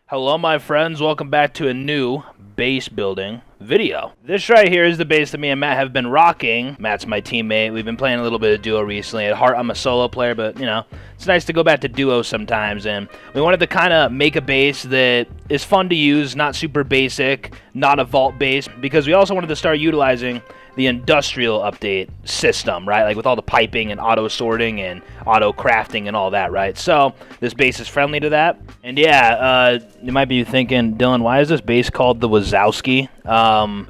Hello my friends, welcome back to a new base building video. This right here is the base that me and Matt have been rocking. Matt's my teammate. We've been playing a little bit of duo recently. At heart, I'm a solo player, but you know, it's nice to go back to duo sometimes. And we wanted to kind of make a base that is fun to use, not super basic, not a vault base, because we also wanted to start utilizing the industrial update system, right? Like with all the piping and auto sorting and auto crafting and all that, right? So this base is friendly to that. And yeah, you might be thinking, Dylan, why is this base called the Wazowski?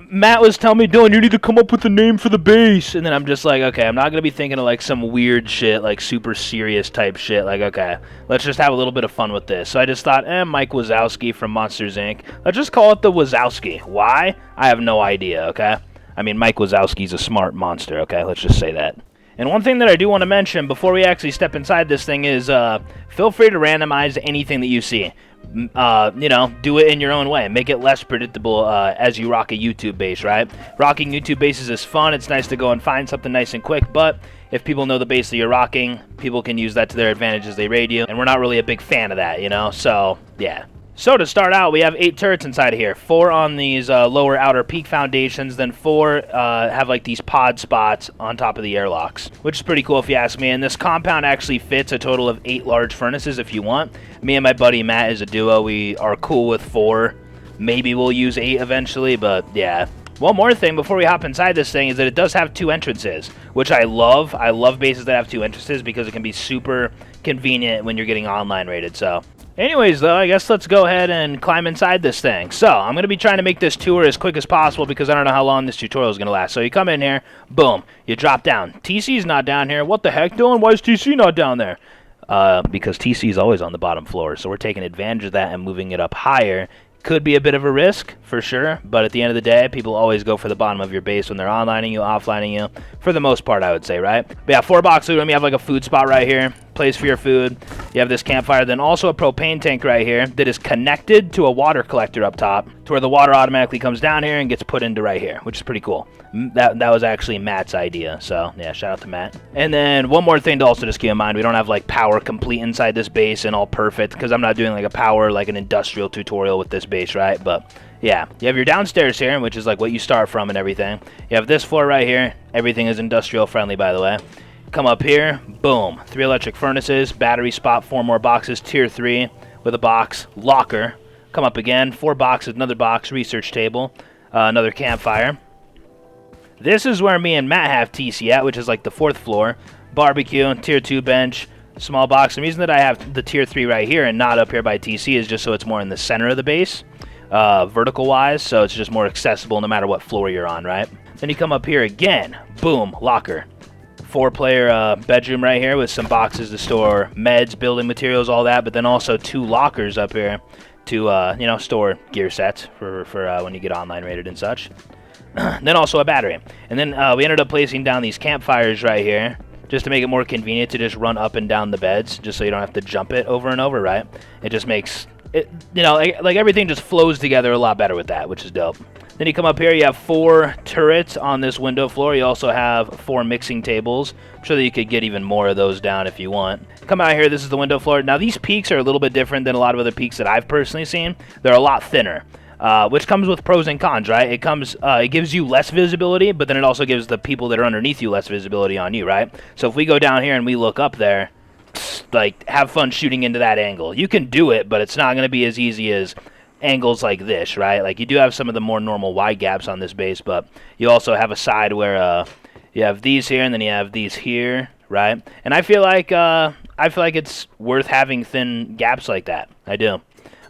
Matt was telling me, Dylan, you need to come up with a name for the base. And then I'm just like, okay, I'm not going to be thinking of like some weird shit, like super serious type shit. Like, okay, let's just have a little bit of fun with this. So I just thought, Mike Wazowski from Monsters, Inc. Let's just call it the Wazowski. Why? I have no idea, okay? I mean, Mike Wazowski's a smart monster, okay? Let's just say that. And one thing that I do want to mention before we actually step inside this thing is feel free to randomize anything that you see. You know, do it in your own way. Make it less predictable as you rock a YouTube base, right? Rocking YouTube bases is fun. It's nice to go and find something nice and quick, but if people know the base that you're rocking, people can use that to their advantage as they raid you, and we're not really a big fan of that, you know? So, yeah. So to start out, we have 8 turrets inside of here. 4 on these lower outer peak foundations, then 4 have like these pod spots on top of the airlocks, which is pretty cool if you ask me. And this compound actually fits a total of 8 large furnaces if you want. Me and my buddy Matt is a duo. We are cool with 4. Maybe we'll use 8 eventually, but yeah. One more thing before we hop inside this thing is that it does have 2 entrances, which I love. I love bases that have 2 entrances because it can be super convenient when you're getting online rated, so. Anyways, though, I guess let's go ahead and climb inside this thing. So, I'm going to be trying to make this tour as quick as possible because I don't know how long this tutorial is going to last. So, you come in here, boom, you drop down. TC's not down here. What the heck, Dylan? Why is TC not down there? Because TC is always on the bottom floor, so we're taking advantage of that and moving it up higher. Could be a bit of a risk, for sure, but at the end of the day, people always go for the bottom of your base when they're onlining you, offlining you, for the most part, I would say, right? But yeah, 4 box loot, we have like a food spot right here, place for your food. You have this campfire, then also a propane tank right here that is connected to a water collector up top, to where the water automatically comes down here and gets put into right here, which is pretty cool. That was actually Matt's idea, so yeah, shout out to Matt. And then one more thing to also just keep in mind, we don't have like power complete inside this base and all perfect, because I'm not doing like a power, like an industrial tutorial with this base, right? But yeah, you have your downstairs here, which is like what you start from and everything. You have this floor right here. Everything is industrial friendly, by the way. Come up here, boom, 3 electric furnaces, battery spot, 4 more boxes, tier 3 with a box, locker. Come up again, 4 boxes, another box, research table, another campfire. This is where me and Matt have TC at, which is like the 4th floor. Barbecue, tier 2 bench, small box. The reason that I have the tier 3 right here and not up here by TC is just so it's more in the center of the base, vertical wise, so it's just more accessible no matter what floor you're on, right? Then you come up here again, boom, locker. 4-player bedroom right here with some boxes to store meds, building materials, all that, but then also 2 lockers up here to, you know, store gear sets for when you get online rated and such. Then also a battery. And then we ended up placing down these campfires right here just to make it more convenient to just run up and down the beds just so you don't have to jump it over and over, right? It just makes it, you know, like everything just flows together a lot better with that, which is dope. Then you come up here, you have 4 turrets on this window floor. You also have 4 mixing tables. I'm sure that you could get even more of those down if you want. Come out here, this is the window floor. Now these peaks are a little bit different than a lot of other peaks that I've personally seen. They're a lot thinner. Which comes with pros and cons, right? It gives you less visibility, but then it also gives the people that are underneath you less visibility on you, right? So if we go down here and we look up there, like, have fun shooting into that angle. You can do it, but it's not going to be as easy as angles like this, right? Like, you do have some of the more normal wide gaps on this base, but you also have a side where you have these here and then you have these here, right? And I feel like it's worth having thin gaps like that. I do.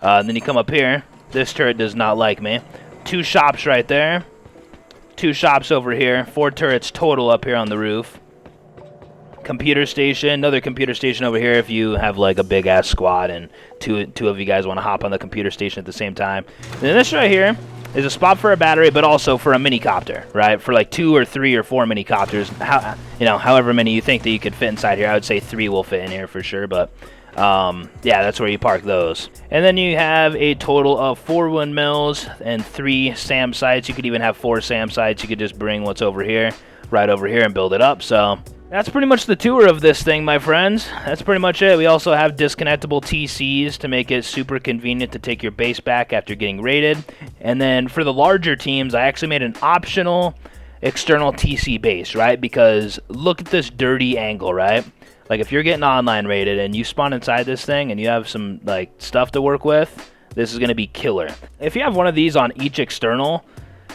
And then you come up here. This turret does not like me. 2 shops right there. 2 shops over here. 4 turrets total up here on the roof. Computer station. Another computer station over here if you have like a big ass squad and two of you guys want to hop on the computer station at the same time. And then this right here is a spot for a battery, but also for a minicopter, right? For like 2 or 3 or 4 minicopters. You know, however many you think that you could fit inside here. I would say 3 will fit in here for sure, but yeah, that's where you park those. And then you have a total of 4 windmills and 3 SAM sites. You could even have 4 SAM sites. You could just bring what's over here, right over here, and build it up. So That's pretty much the tour of this thing, my friends. That's pretty much it. We also have disconnectable TCs to make it super convenient to take your base back after getting raided. And then for the larger teams, I actually made an optional external TC base, right? Because look at this dirty angle, right? Like if you're getting online raided and you spawn inside this thing and you have some like stuff to work with, this is going to be killer. If you have one of these on each external,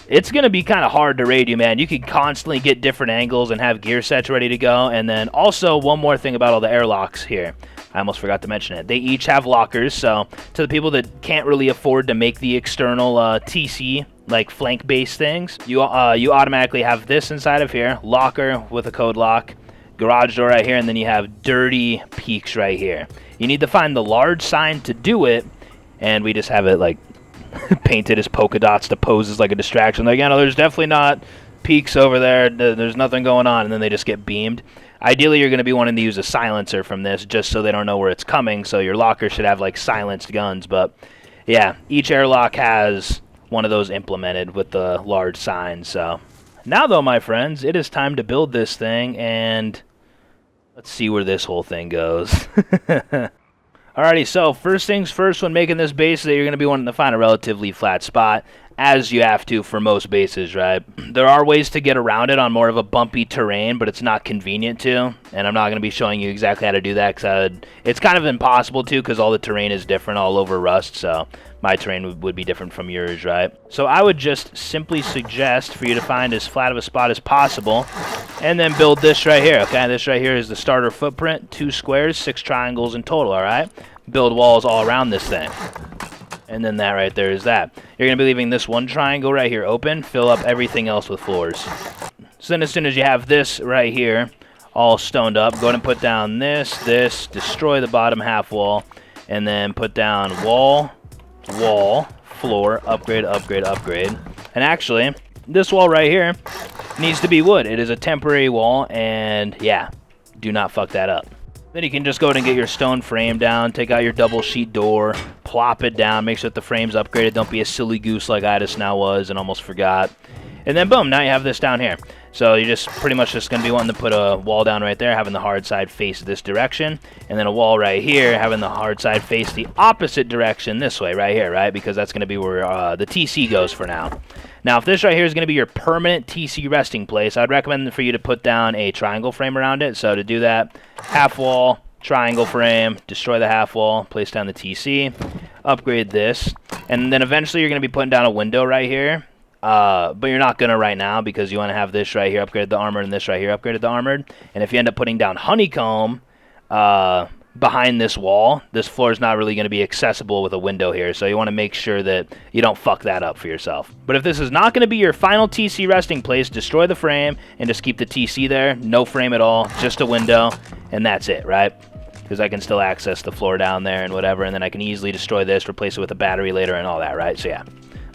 it's going to be kind of hard to raid you, man. You can constantly get different angles and have gear sets ready to go. And then also one more thing about all the airlocks here. I almost forgot to mention it. They each have lockers, so to the people that can't really afford to make the external TC, like flank base things, you automatically have this inside of here, locker with a code lock, garage door right here, and then you have dirty peaks right here. You need to find the large sign to do it, and we just have it like painted as polka dots to pose as like a distraction. Like, yeah, no, there's definitely not peaks over there. There's nothing going on, and then they just get beamed. Ideally, you're going to be wanting to use a silencer from this just so they don't know where it's coming, so your locker should have like silenced guns. But yeah, each airlock has one of those implemented with the large sign. So now though, my friends, it is time to build this thing, and let's see where this whole thing goes. Alrighty, so first things first when making this base is that you're going to be wanting to find a relatively flat spot, as you have to for most bases, right? There are ways to get around it on more of a bumpy terrain, but it's not convenient to, and I'm not going to be showing you exactly how to do that because it's kind of impossible to because all the terrain is different all over Rust, so my terrain would be different from yours, right? So I would just simply suggest for you to find as flat of a spot as possible and then build this right here, okay? This right here is the starter footprint, 2 squares, 6 triangles in total, all right? Build walls all around this thing. And then that right there is that. You're going to be leaving this one triangle right here open, fill up everything else with floors. So then as soon as you have this right here all stoned up, go ahead and put down this, destroy the bottom half wall, and then put down wall, floor, upgrade. And actually, this wall right here needs to be wood. It is a temporary wall, and yeah, do not fuck that up. Then you can just go ahead and get your stone frame down, take out your double sheet door, plop it down, make sure that the frame's upgraded. Don't be a silly goose like I just now was and almost forgot. And then boom, now you have this down here. So you're just pretty much just going to be wanting to put a wall down right there, having the hard side face this direction, and then a wall right here, having the hard side face the opposite direction this way, right here, right? Because that's going to be where the TC goes for now. Now, if this right here is going to be your permanent TC resting place, I'd recommend for you to put down a triangle frame around it. So to do that, half wall, triangle frame, destroy the half wall, place down the TC, upgrade this, and then eventually you're going to be putting down a window right here. But you're not going to right now because you want to have this right here upgraded the armored and this right here upgraded the armored. And if you end up putting down honeycomb behind this wall, this floor is not really going to be accessible with a window here. So you want to make sure that you don't fuck that up for yourself. But if this is not going to be your final TC resting place, destroy the frame and just keep the TC there. No frame at all, just a window, and that's it, right? Because I can still access the floor down there and whatever, and then I can easily destroy this, replace it with a battery later and all that, right? So yeah.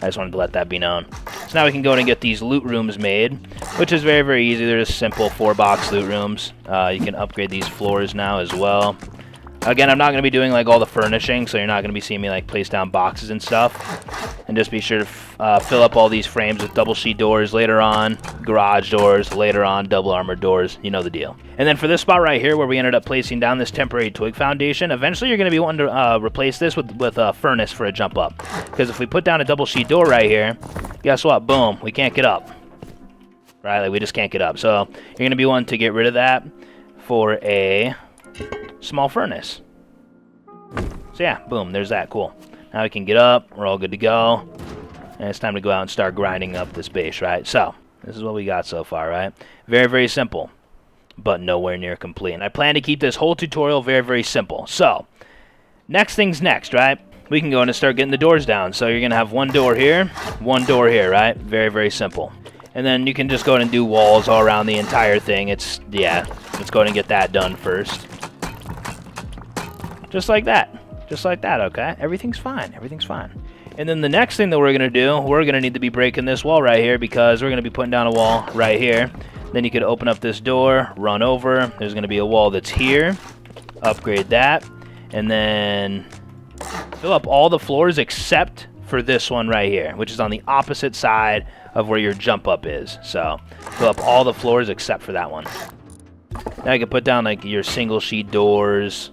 I just wanted to let that be known. So now we can go and get these loot rooms made, which is very, very easy. They're just simple 4-box loot rooms. You can upgrade these floors now as well. Again, I'm not going to be doing like all the furnishing, so you're not going to be seeing me like place down boxes and stuff. And just be sure to fill up all these frames with double sheet doors later on, garage doors later on, double armored doors. You know the deal. And then for this spot right here where we ended up placing down this temporary twig foundation, eventually you're going to be wanting to replace this with a furnace for a jump up. Because if we put down a double sheet door right here, guess what? Boom, we can't get up. Right, like we just can't get up. So you're going to be wanting to get rid of that for a small furnace. So yeah, boom, there's that. Cool. Now we can get up. We're all good to go. And it's time to go out and start grinding up this base, right? So this is what we got so far, right? Very, very simple, but nowhere near complete. And I plan to keep this whole tutorial very, very simple. So next thing's next, right? We can go in and start getting the doors down. So you're going to have one door here, right? Very, very simple. And then you can just go in and do walls all around the entire thing. Let's go ahead and get that done first. Just like that, okay? Everything's fine, And then the next thing that we're going to do, we're going to need to be breaking this wall right here because we're going to be putting down a wall right here. Then you could open up this door, run over. There's going to be a wall that's here. Upgrade that. And then fill up all the floors except for this one right here, which is on the opposite side of where your jump up is. So fill up all the floors except for that one. Now you can put down like your single sheet doors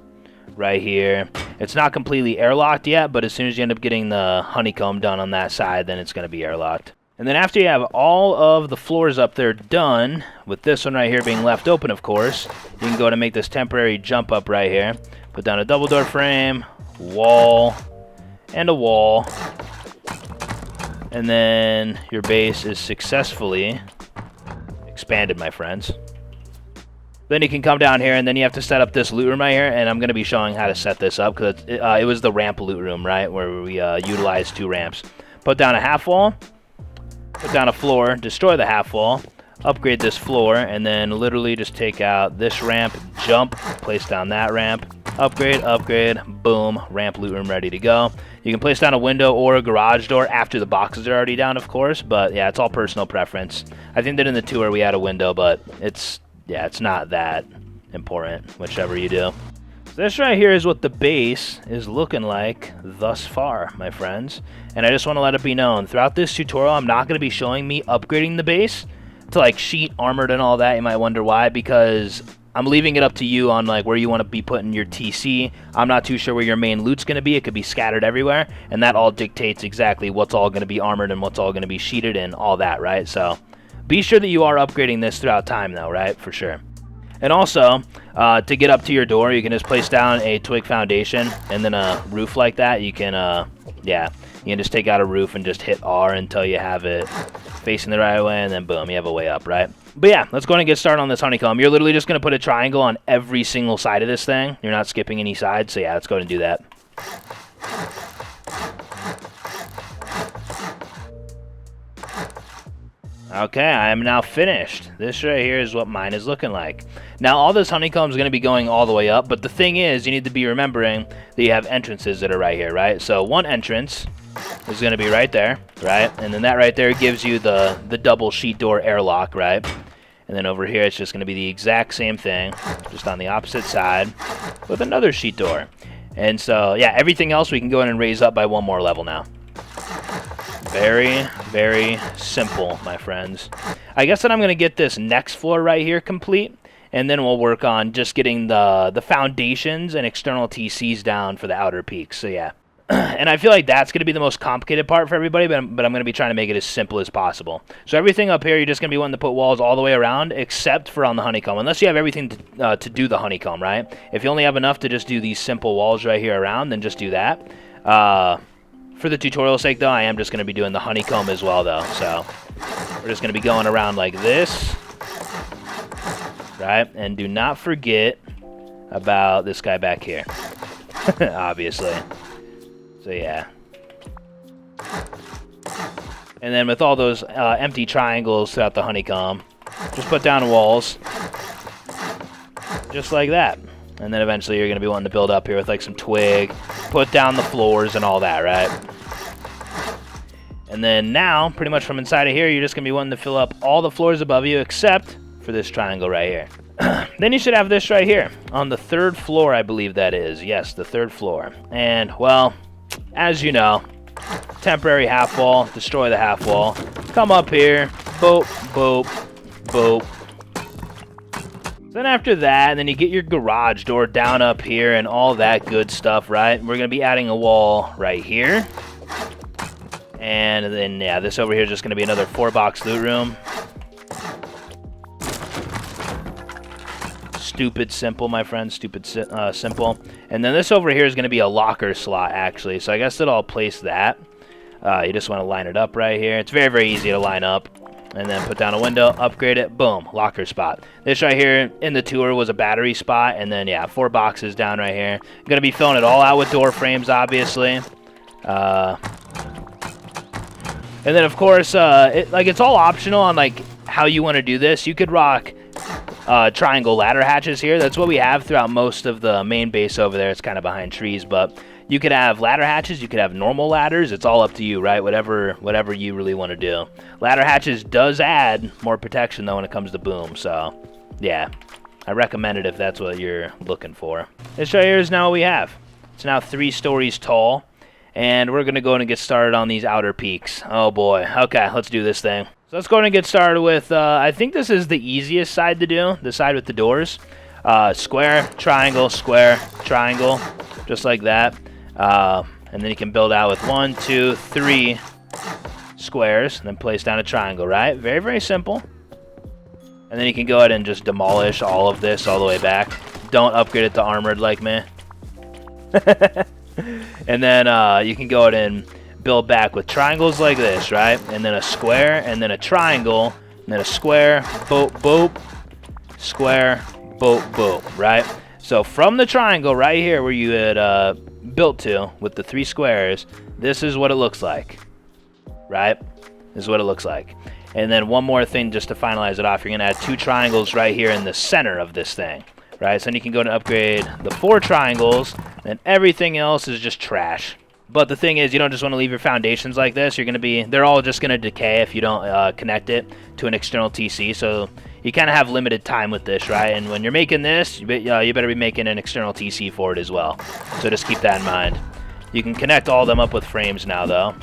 right here. It's not completely airlocked yet, but as soon as you end up getting the honeycomb done on that side, then it's going to be airlocked. And then after you have all of the floors up there done, with this one right here being left open, of course, you can go to make this temporary jump up right here. Put down a double door frame, wall, and a wall. And then your base is successfully expanded, my friends. Then you can come down here, and then you have to set up this loot room right here, and I'm going to be showing how to set this up, because it was the ramp loot room, right, where we utilized 2 ramps. Put down a half wall, put down a floor, destroy the half wall, upgrade this floor, and then literally just take out this ramp, jump, place down that ramp, upgrade, upgrade, boom, ramp loot room ready to go. You can place down a window or a garage door after the boxes are already down, of course, but yeah, it's all personal preference. I think that in the tour we had a window, but it's not that important, whichever you do. So this right here is what the base is looking like thus far, my friends. And I just want to let it be known, throughout this tutorial, I'm not going to be showing me upgrading the base to like sheet, armored, and all that. You might wonder why, because I'm leaving it up to you on like where you want to be putting your TC. I'm not too sure where your main loot's going to be. It could be scattered everywhere, and that all dictates exactly what's all going to be armored and what's all going to be sheeted and all that, right? So be sure that you are upgrading this throughout time, though, right? For sure. And also, to get up to your door, you can just place down a twig foundation and then a roof like that. You can, you can just take out a roof and just hit R until you have it facing the right way, and then boom, you have a way up, right? But yeah, let's go ahead and get started on this honeycomb. You're literally just going to put a triangle on every single side of this thing. You're not skipping any sides, so yeah, let's go ahead and do that. Okay, I am now finished. This right here is what mine is looking like. Now, all this honeycomb is going to be going all the way up, but the thing is, you need to be remembering that you have entrances that are right here, right? So one entrance is going to be right there, right? And then that right there gives you the double sheet door airlock, right? And then over here, it's just going to be the exact same thing, just on the opposite side with another sheet door. And so, yeah, everything else we can go in and raise up by 1 more level now. Very, very simple, my friends. I guess that I'm going to get this next floor right here complete, and then we'll work on just getting the foundations and external TCs down for the outer peaks. So, yeah. And I feel like that's going to be the most complicated part for everybody, but I'm going to be trying to make it as simple as possible. So everything up here, you're just going to be wanting to put walls all the way around, except for on the honeycomb, unless you have everything to do the honeycomb, right? If you only have enough to just do these simple walls right here around, then just do that. For the tutorial's sake, though, I am just going to be doing the honeycomb as well, though. So we're just going to be going around like this, right? And do not forget about this guy back here, obviously. So, yeah. And then with all those empty triangles throughout the honeycomb, just put down walls, just like that. And then eventually you're going to be wanting to build up here with like some twig, put down the floors and all that, right? And then now, pretty much from inside of here, you're just going to be wanting to fill up all the floors above you except for this triangle right here. Then you should have this right here on the 3rd floor, I believe that is. Yes, the 3rd floor. And, well, as you know, temporary half wall, destroy the half wall, come up here, boop, boop, boop. Then after that, then you get your garage door down up here and all that good stuff, right? We're going to be adding a wall right here. And then, yeah, this over here is just going to be another 4-box loot room. Stupid simple, my friend. Stupid simple. And then this over here is going to be a locker slot, actually. So I guess that I'll place that. You just want to line it up right here. It's very, very easy to line up. And then put down a window, upgrade it, boom, locker spot. This right here in the tour was a battery spot, and then, yeah, 4 boxes down right here. I'm going to be filling it all out with door frames, obviously. And then, of course, it's all optional on, like, how you want to do this. You could rock triangle ladder hatches here. That's what we have throughout most of the main base over there. It's kind of behind trees, but you could have ladder hatches, you could have normal ladders. It's all up to you, right? Whatever you really want to do. Ladder hatches does add more protection, though, when it comes to boom. So, yeah, I recommend it if that's what you're looking for. This right here is now what we have. It's now 3 stories tall, and we're going to go in and get started on these outer peaks. Oh, boy. Okay, let's do this thing. So let's go ahead and get started with, I think this is the easiest side to do, the side with the doors. Square, triangle, square, triangle, just like that. And then you can build out with 1, 2, 3 squares, and then place down a triangle, right? Very, very simple. And then you can go ahead and just demolish all of this all the way back. Don't upgrade it to armored like me. And then you can go ahead and build back with triangles like this, right? And then a square, and then a triangle, and then a square, boop, boop, square, boop, boop, right? So from the triangle right here where you had built to with the 3 squares, this is what it looks like, right? This is what it looks like. And then one more thing just to finalize it off, you're going to add 2 triangles right here in the center of this thing, right? So then you can go and upgrade the 4 triangles, and everything else is just trash. But the thing is, you don't just want to leave your foundations like this. They're all just going to decay if you don't connect it to an external TC. So you kind of have limited time with this, right? And when you're making this, you better be making an external TC for it as well. So just keep that in mind. You can connect all of them up with frames now, though.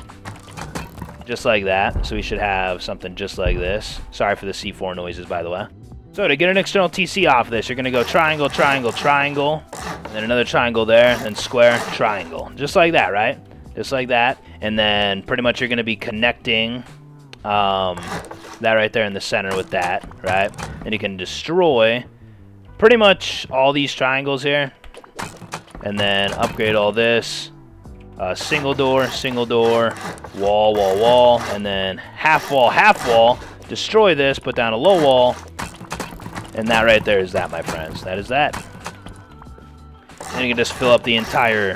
Just like that. So we should have something just like this. Sorry for the C4 noises, by the way. So to get an external TC off this, you're going to go triangle, triangle, triangle, and then another triangle there, and square, triangle. Just like that, right? Just like that. And then pretty much you're going to be connecting that right there in the center with that, right? And you can destroy pretty much all these triangles here. And then upgrade all this. Single door, wall, wall, wall, and then half wall, destroy this, put down a low wall, and that right there is that, my friends. That is that. And you can just fill up the entire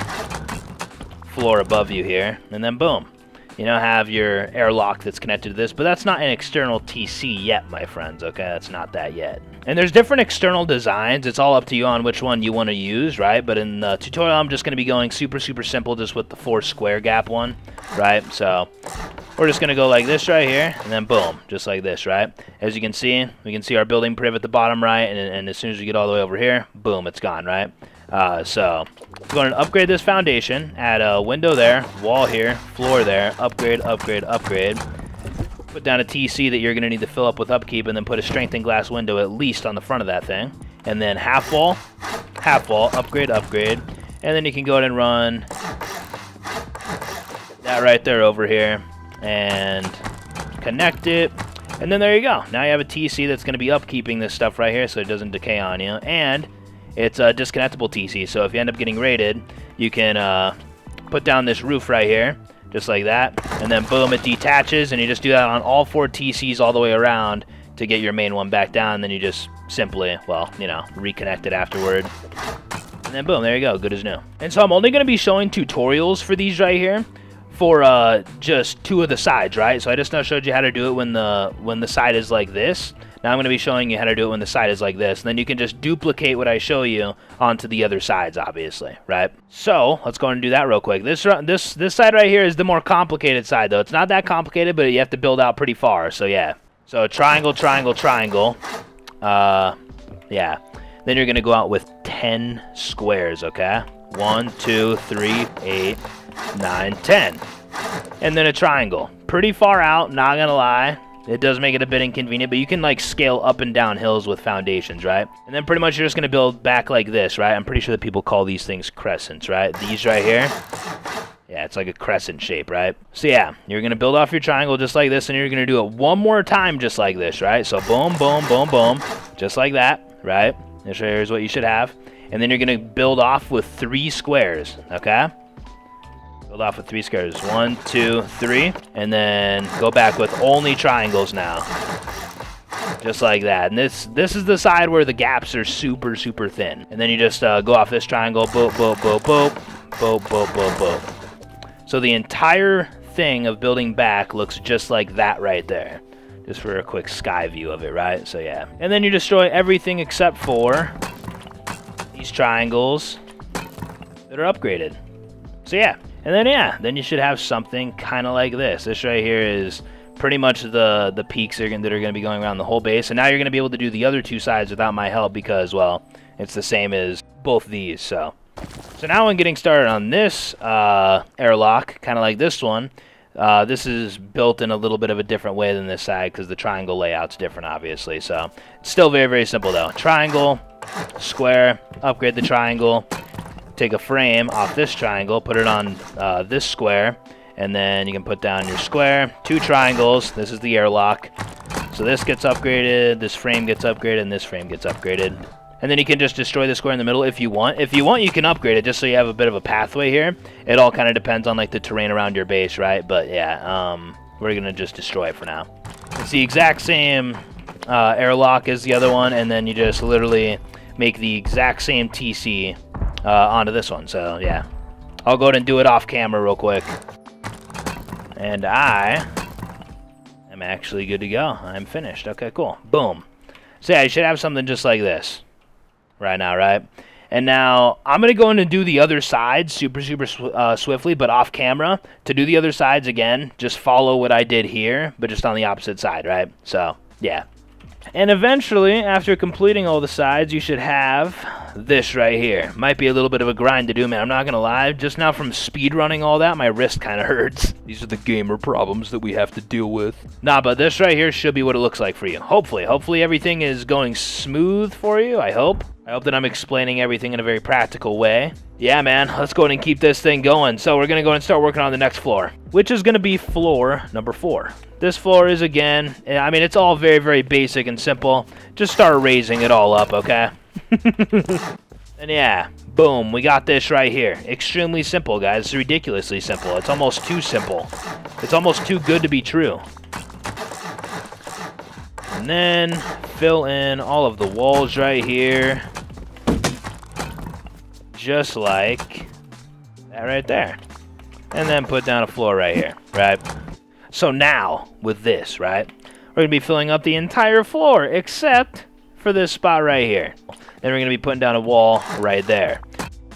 floor above you here, and then boom. You now have your airlock that's connected to this, but that's not an external TC yet, my friends, okay? That's not that yet. And there's different external designs. It's all up to you on which one you want to use, right? But in the tutorial, I'm just going to be going super, super simple just with the 4 square gap one, right? So we're just going to go like this right here, and then boom, just like this, right? As you can see, we can see our building priv at the bottom right, and as soon as we get all the way over here, boom, it's gone, right? So we're going to upgrade this foundation, add a window there, wall here, floor there, upgrade, upgrade, upgrade. Put down a TC that you're going to need to fill up with upkeep, and then put a strengthened glass window at least on the front of that thing. And then half wall, upgrade, upgrade. And then you can go ahead and run that right there over here and connect it. And then there you go. Now you have a TC that's going to be upkeeping this stuff right here so it doesn't decay on you. And it's a disconnectable TC, so if you end up getting raided, you can put down this roof right here, just like that, and then boom, it detaches, and you just do that on all 4 TCs all the way around to get your main one back down, and then you just simply, well, you know, reconnect it afterward. And then boom, there you go, good as new. And so I'm only going to be showing tutorials for these right here for just 2 of the sides, right? So I just now showed you how to do it when the side is like this. Now I'm going to be showing you how to do it when the side is like this. And then you can just duplicate what I show you onto the other sides, obviously, right? So let's go and do that real quick. This side right here is the more complicated side, though. It's not that complicated, but you have to build out pretty far. So yeah. So triangle, triangle, triangle. Yeah. Then you're going to go out with 10 squares, okay? 1, 2, 3, 8, 9, 10. And then a triangle. Pretty far out, not going to lie. It does make it a bit inconvenient, but you can like scale up and down hills with foundations, right? And then pretty much you're just going to build back like this, right? I'm pretty sure that people call these things crescents, right? These right here. Yeah, it's like a crescent shape, right? So yeah, you're going to build off your triangle just like this, and you're going to do it one more time just like this, right? So boom, boom, boom, boom, just like that, right? Here's what you should have. And then you're going to build off with 3 squares, okay? Build off with 3 squares. 1, 2, 3. And then go back with only triangles now. Just like that. And this is the side where the gaps are super, super thin. And then you just go off this triangle. Boop, boop, boop, boop. Boop, boop, boop, boop. So the entire thing of building back looks just like that right there. Just for a quick sky view of it, right? So yeah. And then you destroy everything except for these triangles that are upgraded. So yeah. And then, yeah, then you should have something kind of like this. This right here is pretty much the peaks that are going to be going around the whole base. And now you're going to be able to do the other 2 sides without my help because, well, it's the same as both these. So now when getting started on this airlock, kind of like this one, this is built in a little bit of a different way than this side because the triangle layout's different, obviously. So it's still very, very simple, though. Triangle, Square, upgrade the triangle, take a frame off this triangle, put it on this square, and then you can put down your square, 2 triangles. This is the airlock. So this gets upgraded, this frame gets upgraded, and this frame gets upgraded. And then you can just destroy the square in the middle if you want. If you want, you can upgrade it just so you have a bit of a pathway here. It all kind of depends on like the terrain around your base, right? But yeah, we're going to just destroy it for now. It's the exact same airlock as the other one, and then you just literally make the exact same TC onto this one. So yeah, I'll go ahead and do it off camera real quick. And I am actually good to go. I'm finished. Okay, cool. Boom. So yeah, you should have something just like this right now, right? And now I'm going to go in and do the other sides super swiftly, but off camera. To do the other sides again, just follow what I did here, but just on the opposite side, right? So yeah. And eventually, after completing all the sides, you should have this right here. Might be a little bit of a grind to do, man. I'm not going to lie. Just now from speedrunning all that, my wrist kind of hurts. These are the gamer problems that we have to deal with. Nah, but this right here should be what it looks like for you. Hopefully. Hopefully everything is going smooth for you, I hope. I hope that I'm explaining everything in a very practical way. Yeah, man, let's go ahead and keep this thing going. So we're going to go and start working on the next floor, which is going to be floor number 4. This floor is, again, I mean, it's all very, very basic and simple. Just start raising it all up, okay? And yeah, boom, we got this right here. Extremely simple, guys. It's ridiculously simple. It's almost too simple. It's almost too good to be true. And then fill in all of the walls right here. Just like that right there. And then put down a floor right here, right? So now, with this, right, we're going to be filling up the entire floor, except for this spot right here. Then we're going to be putting down a wall right there.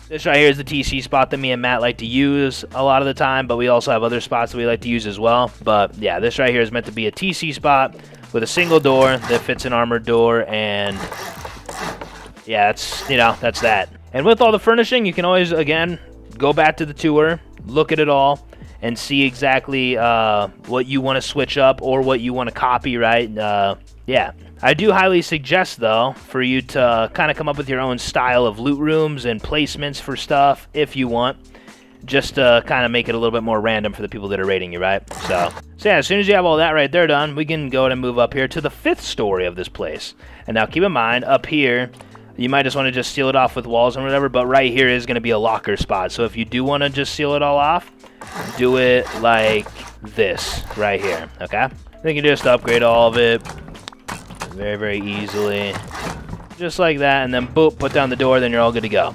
This right here is the TC spot that me and Matt like to use a lot of the time, but we also have other spots that we like to use as well. But yeah, this right here is meant to be a TC spot with a single door that fits an armored door, and yeah, that's, you know, that's that. And with all the furnishing, you can always, again, go back to the tour, look at it all, and see exactly what you want to switch up or what you want to copy, right? Yeah. I do highly suggest, though, for you to kind of come up with your own style of loot rooms and placements for stuff if you want, just to kind of make it a little bit more random for the people that are raiding you, right? So yeah, as soon as you have all that right there done, we can go ahead and move up here to the 5th story of this place. And now keep in mind, up here, you might just want to just seal it off with walls and whatever, but right here is going to be a locker spot. So if you do want to just seal it all off, do it like this right here, okay? Then you can just upgrade all of it very, very easily. Just like that, and then boop, put down the door, then you're all good to go.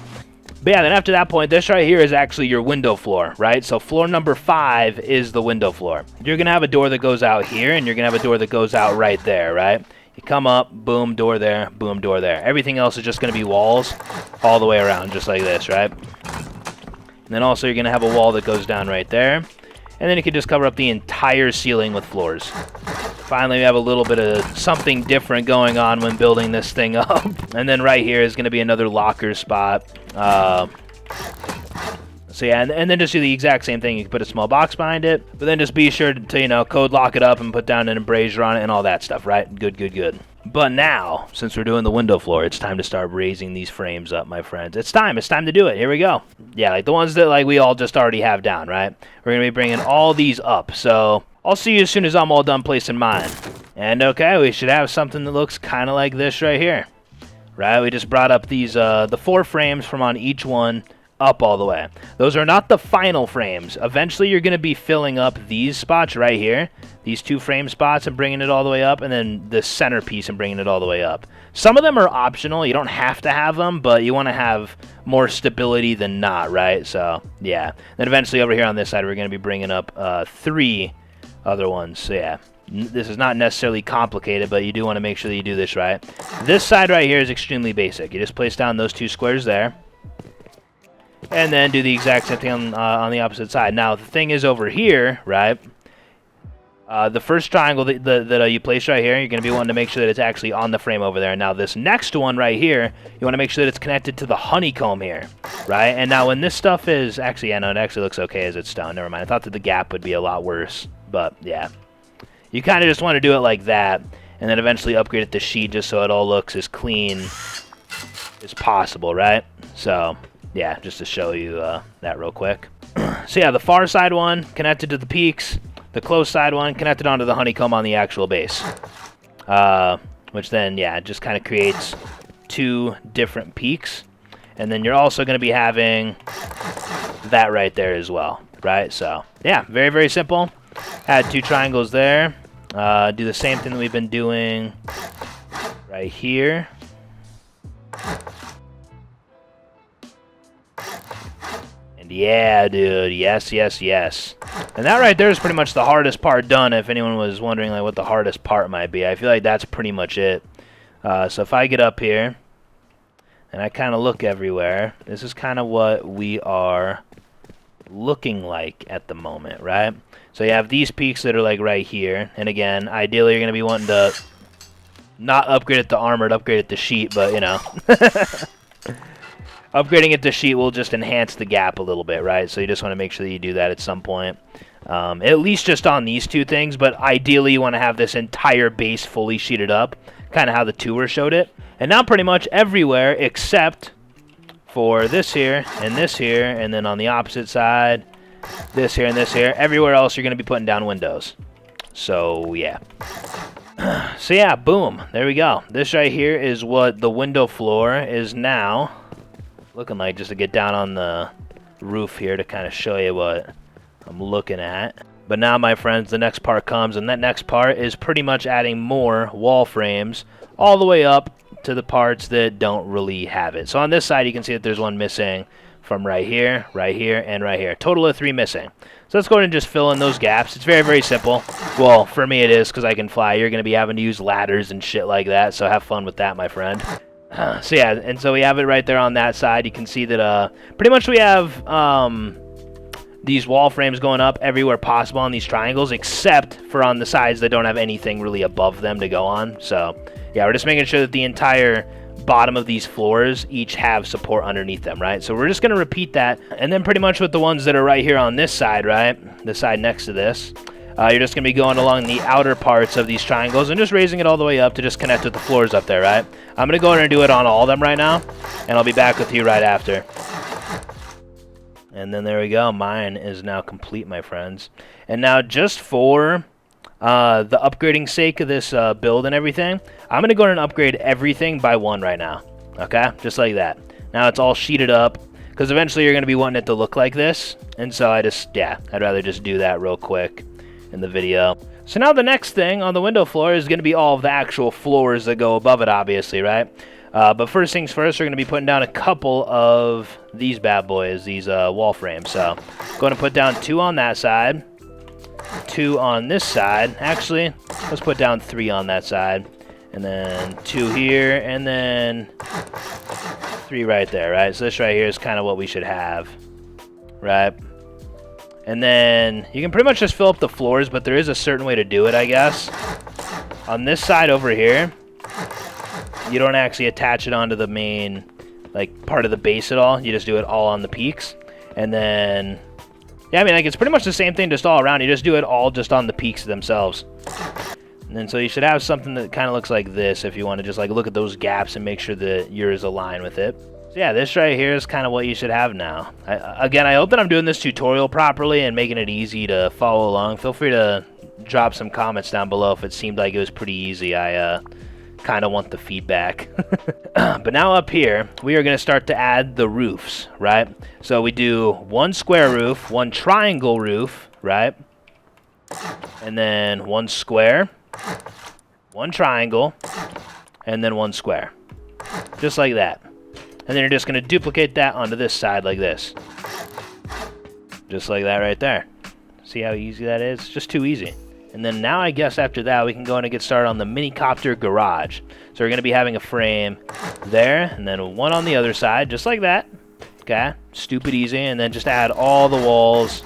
But yeah, then after that point, this right here is actually your window floor, right? So floor number 5 is the window floor. You're going to have a door that goes out here, and you're going to have a door that goes out right there, right? You come up, boom, door there, boom, door there. Everything else is just going to be walls all the way around, just like this, right? And then also you're going to have a wall that goes down right there. And then you can just cover up the entire ceiling with floors. Finally, we have a little bit of something different going on when building this thing up. And then right here is going to be another locker spot. So yeah, and then just do the exact same thing. You can put a small box behind it, but then just be sure to, you know, code lock it up and put down an embrasure on it and all that stuff, right? Good, good, good. But now, since we're doing the window floor, it's time to start raising these frames up, my friends. It's time to do it. Here we go. Yeah, like the ones that like we all just already have down, right? We're going to be bringing all these up. So I'll see you as soon as I'm all done placing mine. And okay, we should have something that looks kind of like this right here. Right? We just brought up these, the 4 frames from on each one up all the way. Those are not the final frames. Eventually, you're going to be filling up these spots right here, these 2 frame spots, and bringing it all the way up, and then the centerpiece and bringing it all the way up. Some of them are optional. You don't have to have them, but you want to have more stability than not, right? So, yeah. Then eventually over here on this side, we're going to be bringing up 3 other ones. So, yeah. This is not necessarily complicated, but you do want to make sure that you do this right. This side right here is extremely basic. You just place down those 2 squares there. And then do the exact same thing on the opposite side. Now, the thing is over here, right, the first triangle that you place right here, you're going to be wanting to make sure that it's actually on the frame over there. Now, this next one right here, you want to make sure that it's connected to the honeycomb here, right? And now, when this stuff is... Actually, yeah, no, it actually looks okay as it's stone. Never mind. I thought that the gap would be a lot worse, but yeah. You kind of just want to do it like that, and then eventually upgrade it to sheet just so it all looks as clean is possible, right? So, yeah, just to show you that real quick. So, yeah, the far side one connected to the peaks. The close side one connected onto the honeycomb on the actual base. Which then, yeah, it just kind of creates two different peaks. And then you're also going to be having that right there as well, right? So, yeah, very, very simple. Add two triangles there. Do the same thing that we've been doing right here. And yeah, dude, yes, yes, yes. And that right there is pretty much the hardest part done, if anyone was wondering like what the hardest part might be. I feel like that's pretty much it. So if I get up here, and I kind of look everywhere, this is kind of what we are looking like at the moment, right? So you have these peaks that are like right here. And again, ideally you're going to be wanting to not upgrade it to armored, upgrade it to sheet, but you know. Upgrading it to sheet will just enhance the gap a little bit, right? So you just want to make sure that you do that at some point. At least just on these two things, but ideally you want to have this entire base fully sheeted up, kind of how the tour showed it. And now pretty much everywhere except for this here, and then on the opposite side, this here and this here. Everywhere else you're going to be putting down windows. So, yeah. So, yeah, boom. There we go. This right here is what the window floor is now looking like, just to get down on the roof here to kind of show you what I'm looking at. But now, my friends, the next part comes, and that next part is pretty much adding more wall frames all the way up to the parts that don't really have it. So on this side, you can see that there's one missing from right here, and right here. Total of 3 missing. So let's go ahead and just fill in those gaps. It's very, very simple. Well, for me it is, because I can fly. You're going to be having to use ladders and shit like that, so have fun with that, my friend. So yeah, and so we have it right there on that side. You can see that pretty much we have these wall frames going up everywhere possible on these triangles, except for on the sides that don't have anything really above them to go on. So yeah, we're just making sure that the entire bottom of these floors each have support underneath them, right? So we're just going to repeat that. And then pretty much with the ones that are right here on this side, right? The side next to this, you're just going to be going along the outer parts of these triangles and just raising it all the way up to just connect with the floors up there, right? I'm going to go in and do it on all of them right now, and I'll be back with you right after. And then there we go. Mine is now complete, my friends. And now just for the upgrading sake of this build and everything, I'm going to go in and upgrade everything by 1 right now. Okay? Just like that. Now it's all sheeted up, because eventually you're going to be wanting it to look like this. And so I'd rather just do that real quick in the video. So now the next thing on the window floor is going to be all of the actual floors that go above it, obviously, right? But first things first, we're going to be putting down a couple of these bad boys, these wall frames. So going to put down 2 on that side, 2 on this side. Actually, let's put down 3 on that side, and then 2 here, and then 3 right there, right? So this right here is kind of what we should have, right? And then you can pretty much just fill up the floors, but there is a certain way to do it, I guess. On this side over here, you don't actually attach it onto the main, like, part of the base at all. You just do it all on the peaks. And then, yeah, I mean, like, it's pretty much the same thing just all around. You just do it all just on the peaks themselves. And then so you should have something that kind of looks like this if you want to just, like, look at those gaps and make sure that yours align with it. So yeah, this right here is kind of what you should have now. Again, I hope that I'm doing this tutorial properly and making it easy to follow along. Feel free to drop some comments down below if it seemed like it was pretty easy. I kind of want the feedback. But now up here, we are going to start to add the roofs, right? So we do 1 square roof, 1 triangle roof, right? And then 1 square, 1 triangle, and then 1 square. Just like that. And then you're just going to duplicate that onto this side like this. Just like that right there. See how easy that is? Just too easy. And then now I guess after that we can go in and get started on the minicopter garage. So we're going to be having a frame there, and then 1 on the other side, just like that. Okay, stupid easy. And then just add all the walls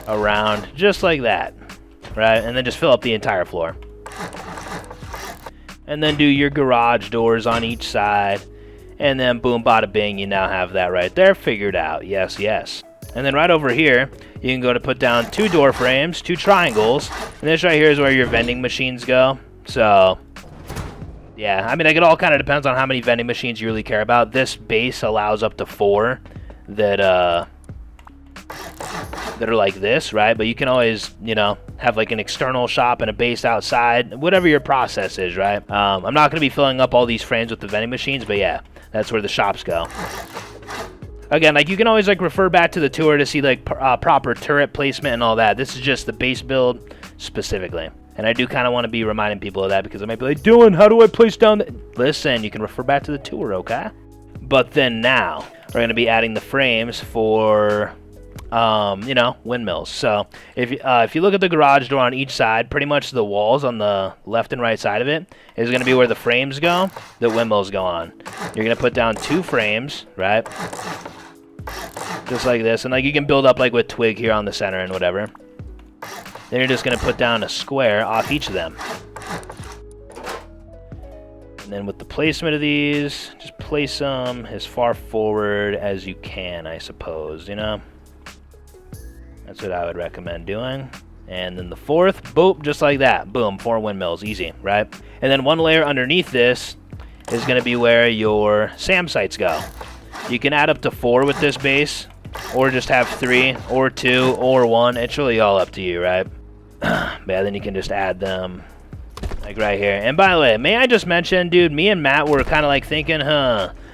around, just like that. Right, and then just fill up the entire floor. And then do your garage doors on each side. And then boom, bada bing, you now have that right there figured out. Yes, yes. And then right over here, you can go to put down 2 door frames, 2 triangles. And this right here is where your vending machines go. So, Yeah, I mean, like, it all kind of depends on how many vending machines you really care about. This base allows up to 4 that are like this, right? But you can always, you know, have like an external shop and a base outside, whatever your process is, right? I'm not going to be filling up all these frames with the vending machines, but yeah, that's where the shops go. Again, like, you can always like refer back to the tour to see like proper turret placement and all that. This is just the base build specifically. And I do kind of want to be reminding people of that because I might be like, Dylan, how do I place down the... Listen, you can refer back to the tour, okay? But then now, we're going to be adding the frames for, you know, windmills. So if you look at the garage door on each side, pretty much the walls on the left and right side of it is going to be where the frames go, the windmills go on. You're going to put down 2 frames, right? Just like this. And like you can build up like with twig here on the center and whatever. Then you're just going to put down a square off each of them. And then with the placement of these, just place them as far forward as you can, I suppose, you know? That's what I would recommend doing. And then the 4th, boom, just like that. Boom, 4 windmills, easy, right? And then 1 layer underneath this is going to be where your SAM sites go. You can add up to 4 with this base, or just have 3, or 2, or 1. It's really all up to you, right? Yeah, then you can just add them like right here. And by the way, may I just mention, dude, me and Matt were kind of like thinking,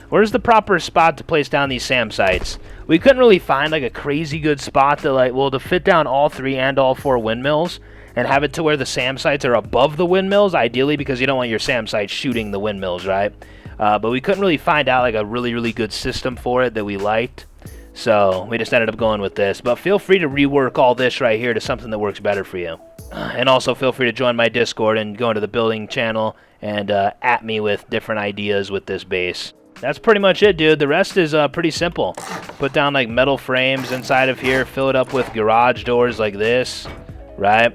where's the proper spot to place down these SAM sites? We couldn't really find like a crazy good spot that like, well, to fit down all 3 and all 4 windmills and have it to where the SAM sites are above the windmills, ideally, because you don't want your SAM sites shooting the windmills, right? But we couldn't really find out like a really, really good system for it that we liked. So we just ended up going with this. But feel free to rework all this right here to something that works better for you. And also feel free to join my Discord and go into the building channel and at me with different ideas with this base. That's pretty much it, dude. The rest is pretty simple. Put down like metal frames inside of here. Fill it up with garage doors like this, right?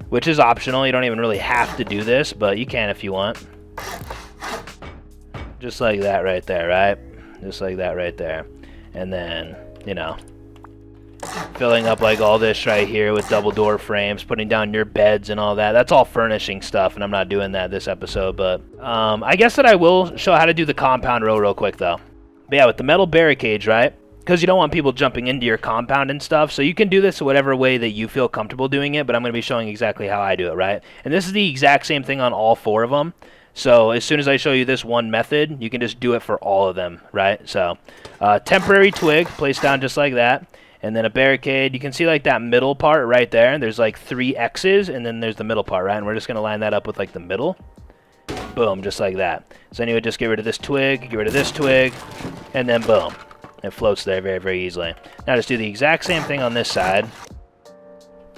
Which is optional. You don't even really have to do this, but you can if you want. Just like that right there, right? Just like that right there. And then, you know, filling up like all this right here with double door frames, putting down your beds and all that. That's all furnishing stuff, and I'm not doing that this episode. But I guess that I will show how to do the compound row real quick, though. But yeah, with the metal barricades, right? Because you don't want people jumping into your compound and stuff. So you can do this whatever way that you feel comfortable doing it, but I'm going to be showing exactly how I do it, right? And this is the exact same thing on all 4 of them. So as soon as I show you this one method, you can just do it for all of them, right? So temporary twig, placed down just like that. And then a barricade. You can see like that middle part right there. There's like 3 X's, and then there's the middle part, right? And we're just going to line that up with like the middle. Boom, just like that. So then you would just get rid of this twig, get rid of this twig, and then boom. It floats there very, very easily. Now just do the exact same thing on this side.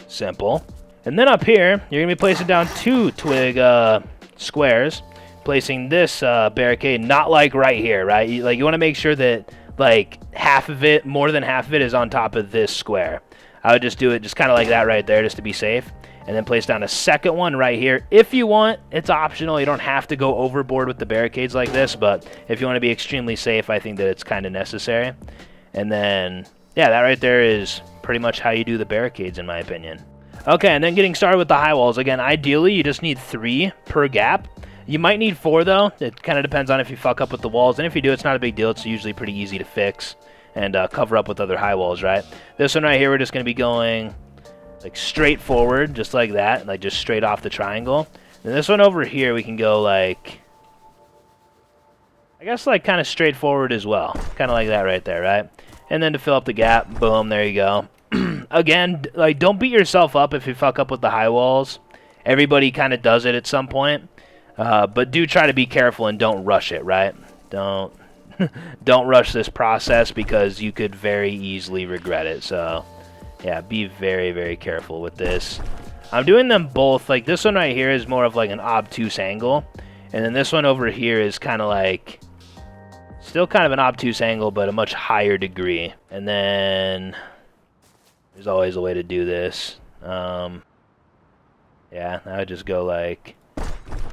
Simple. And then up here, you're going to be placing down 2 twig squares, placing this barricade not like right here, right? You want to make sure that like half of it, more than half of it, is on top of this square. I would just do it just kind of like that right there, just to be safe, and then place down a second one right here. If you want, it's optional. You don't have to go overboard with the barricades like this, but if you want to be extremely safe, I think that it's kind of necessary. And then yeah, that right there is pretty much how you do the barricades, in my opinion. Okay, and then getting started with the high walls. Again, ideally, you just need 3 per gap. You might need 4, though. It kind of depends on if you fuck up with the walls. And if you do, it's not a big deal. It's usually pretty easy to fix and cover up with other high walls, right? This one right here, we're just going to be going like straight forward, just like that, like just straight off the triangle. And this one over here, we can go like, I guess like kind of straightforward as well. Kind of like that right there, right? And then to fill up the gap, boom, there you go. Again, like, don't beat yourself up if you fuck up with the high walls. Everybody kind of does it at some point. But do try to be careful and don't rush it, right? Don't rush this process because you could very easily regret it. So, yeah, be very, very careful with this. I'm doing them both. Like, this one right here is more of like an obtuse angle. And then this one over here is kind of like, still kind of an obtuse angle, but a much higher degree. And then there's always a way to do this. Yeah, I would just go like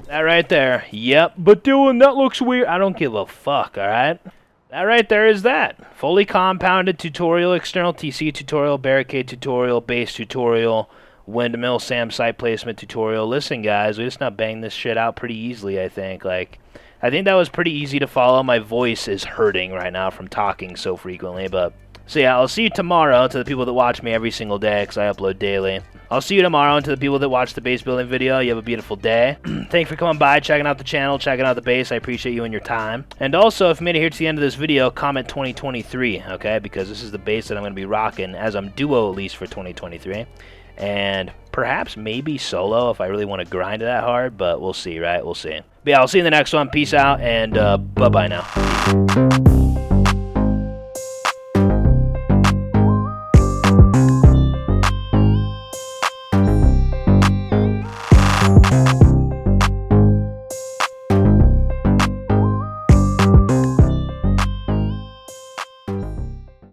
that right there. Yep, but Dylan, that looks weird. I don't give a fuck, alright? That right there is that. Fully compounded tutorial, external TC tutorial, barricade tutorial, base tutorial, Windmill Sam site placement tutorial. Listen, guys, we just not bang this shit out pretty easily, I think. Like, I think that was pretty easy to follow. My voice is hurting right now from talking so frequently, but... So yeah, I'll see you tomorrow to the people that watch me every single day, because I upload daily. I'll see you tomorrow, and to the people that watch the base building video, you have a beautiful day. Thanks for coming by, checking out the channel, checking out the base. I appreciate you and your time. And also, if you made it here to the end of this video, comment 2023, okay? Because this is the base that I'm going to be rocking, as I'm duo at least for 2023. And perhaps maybe solo if I really want to grind it that hard, but we'll see, right? We'll see. But yeah, I'll see you in the next one. Peace out, and bye-bye now.